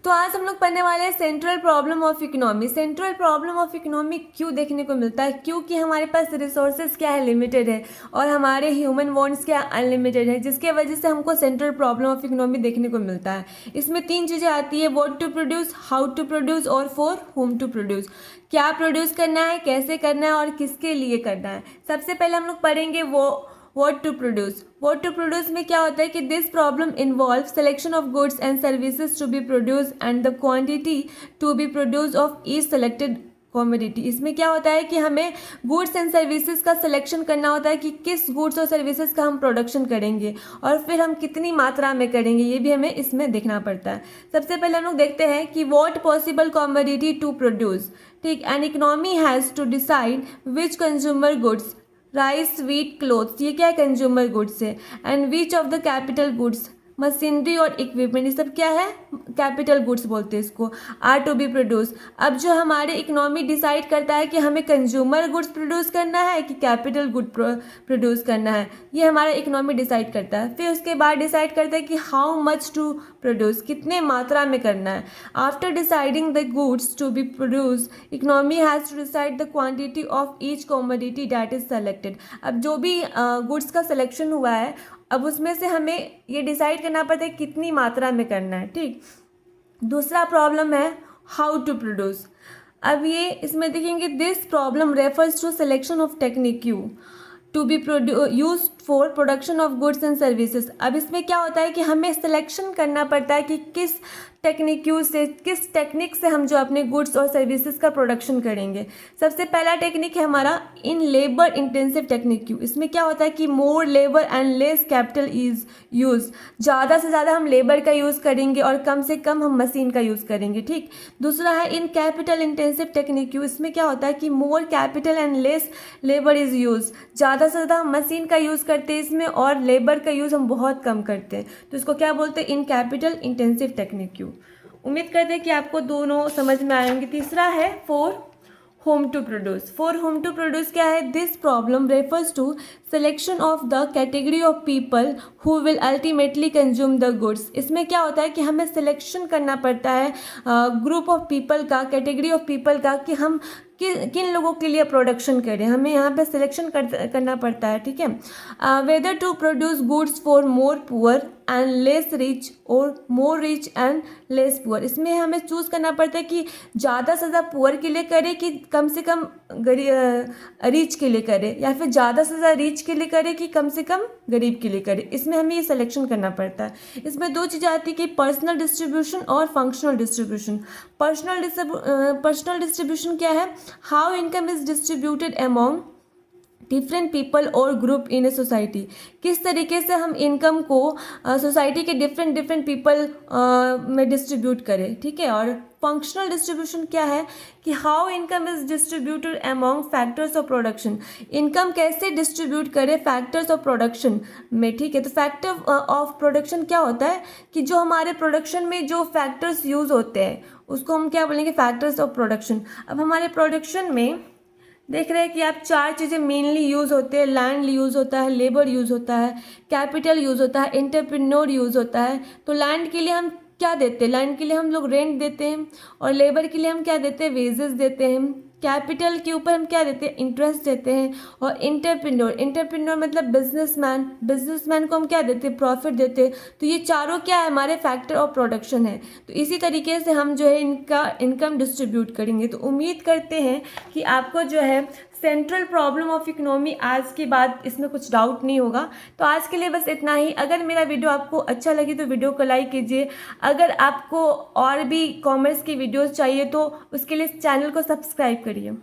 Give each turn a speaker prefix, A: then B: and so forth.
A: तो आज हम लोग पढ़ने वाले हैं central problem of economy. Central problem of economy क्यों देखने को मिलता है? क्योंकि हमारे पास रिसोर्सेज क्या है, लिमिटेड है, और हमारे ह्यूमन वांट्स क्या अनलिमिटेड है, जिसके वजह से हमको सेंट्रल प्रॉब्लम ऑफ इकोनॉमी देखने को मिलता है। इसमें तीन चीज़ें आती है, what to produce, how to produce और फॉर होम टू प्रोड्यूस। क्या प्रोड्यूस करना है, कैसे करना है और किसके लिए करना है। सबसे पहले हम लोग पढ़ेंगे वो what to produce. What to produce में क्या होता है कि this problem involve selection of goods and services to be produce and the quantity to be produce of each selected commodity. इसमें क्या होता है कि हमें गुड्स एंड सर्विसेज का सिलेक्शन करना होता है कि किस गुड्स और सर्विसेज का हम प्रोडक्शन करेंगे और फिर हम कितनी मात्रा में करेंगे, ये भी हमें इसमें देखना पड़ता है। सबसे पहले हम लोग देखते हैं कि what possible commodity to produce. ठीक, an economy has to decide which consumer goods, rice, wheat, clothes, ये क्या है, कंज्यूमर गुड्स है, and which of the capital goods, machinery और इक्विपमेंट, ये सब क्या है, कैपिटल गुड्स बोलते हैं इसको, आर टू बी प्रोड्यूस। अब जो हमारे इकोनॉमी डिसाइड करता है कि हमें कंज्यूमर गुड्स प्रोड्यूस करना है कि कैपिटल गुड प्रोड्यूस करना है, ये हमारा इकोनॉमी डिसाइड करता है। फिर उसके बाद डिसाइड करता है कि हाउ मच टू प्रोड्यूस, कितने मात्रा में करना है। After deciding the goods to be produce, economy has to decide the quantity of each commodity that is selected. अब जो भी गुड्स का सिलेक्शन हुआ है, अब उसमें से हमें ये डिसाइड करना पड़ता है कितनी मात्रा में करना है। ठीक, दूसरा प्रॉब्लम है हाउ टू प्रोड्यूस। अब ये इसमें देखेंगे, this problem refers to selection of technique you to be use for production of goods and services. अब इसमें क्या होता है कि हमें सिलेक्शन करना पड़ता है कि किस टेक्निक यूज से, किस टेक्निक से हम जो अपने गुड्स और सर्विसेज का प्रोडक्शन करेंगे। सबसे पहला टेक्निक है हमारा इन लेबर इंटेंसिव टेक्निक यू। इसमें क्या होता है कि more labour and less capital is use, ज़्यादा से ज़्यादा हम लेबर का यूज़ करेंगे और कम से कम हम मशीन का यूज़ करेंगे। ठीक, दूसरा है इन कैपिटल इंटेंसिव टेक्निक यू। इसमें क्या होता है कि more capital and less labour is use, ज़्यादा से ज़्यादा हम मशीन का यूज़ करते हैं इसमें और लेबर का यूज़ हम बहुत कम करते हैं, तो इसको क्या बोलते हैं, in capital intensive technique you. उम्मीद करते हैं कि आपको दोनों समझ में आएंगे। तीसरा है for whom to produce. For whom to produce क्या है, this problem refers to selection of the category of people who will ultimately consume the goods. इसमें क्या होता है कि हमें सिलेक्शन करना पड़ता है ग्रुप ऑफ पीपल का, कैटेगरी ऑफ पीपल का, कि हम किन लोगों के लिए प्रोडक्शन करें, हमें यहाँ पे सिलेक्शन करना पड़ता है। ठीक है, whether to produce goods for more poor and less rich और more rich and less poor. इसमें हमें चूज़ करना पड़ता है कि ज़्यादा से ज़्यादा पुअर के लिए करें कि कम से कम रिच के लिए करें, या फिर ज़्यादा से ज़्यादा रिच के लिए करें कि कम से कम गरीब के लिए करें। इसमें हमें ये सिलेक्शन करना पड़ता है। इसमें दो चीज़ें आती है कि पर्सनल डिस्ट्रीब्यूशन और फंक्शनल डिस्ट्रीब्यूशन। पर्सनल डिस्ट्रीब्यूशन क्या है, how income is distributed among different people और ग्रुप इन ए सोसाइटी। किस तरीके से हम इनकम को सोसाइटी के डिफरेंट पीपल में डिस्ट्रीब्यूट करें। ठीक है, और फंक्शनल डिस्ट्रीब्यूशन क्या है कि how income is distributed among factors of production. Income कैसे डिस्ट्रीब्यूट करें फैक्टर्स ऑफ प्रोडक्शन में। ठीक है, तो फैक्टर ऑफ प्रोडक्शन क्या होता है कि जो हमारे प्रोडक्शन में जो फैक्टर्स यूज होते हैं उसको हम क्या बोलेंगे, फैक्टर्स ऑफ प्रोडक्शन। अब हमारे प्रोडक्शन में देख रहे हैं कि आप चार चीज़ें मेनली यूज़ होते हैं, लैंड यूज़ होता है, लेबर यूज़ होता है, कैपिटल यूज़ होता है, एंटरप्रेन्योर यूज़ होता है। तो लैंड के लिए हम क्या देते हैं, लैंड के लिए हम लोग रेंट देते हैं, और लेबर के लिए हम क्या देते हैं, वेजेस देते हैं। कैपिटल के ऊपर हम क्या देते हैं, इंटरेस्ट देते हैं। और एंटरप्रेन्योर मतलब बिजनेसमैन को हम क्या देते हैं, प्रॉफिट देते हैं। तो ये चारों क्या है, हमारे फैक्टर ऑफ प्रोडक्शन है। तो इसी तरीके से हम जो है इनका इनकम डिस्ट्रीब्यूट करेंगे। तो उम्मीद करते हैं कि आपको जो है सेंट्रल प्रॉब्लम ऑफ इकोनॉमी आज के बाद इसमें कुछ डाउट नहीं होगा। तो आज के लिए बस इतना ही। अगर मेरा वीडियो आपको अच्छा लगे तो वीडियो को लाइक कीजिए। अगर आपको और भी कॉमर्स की वीडियोस चाहिए तो उसके लिए चैनल को सब्सक्राइब करिए।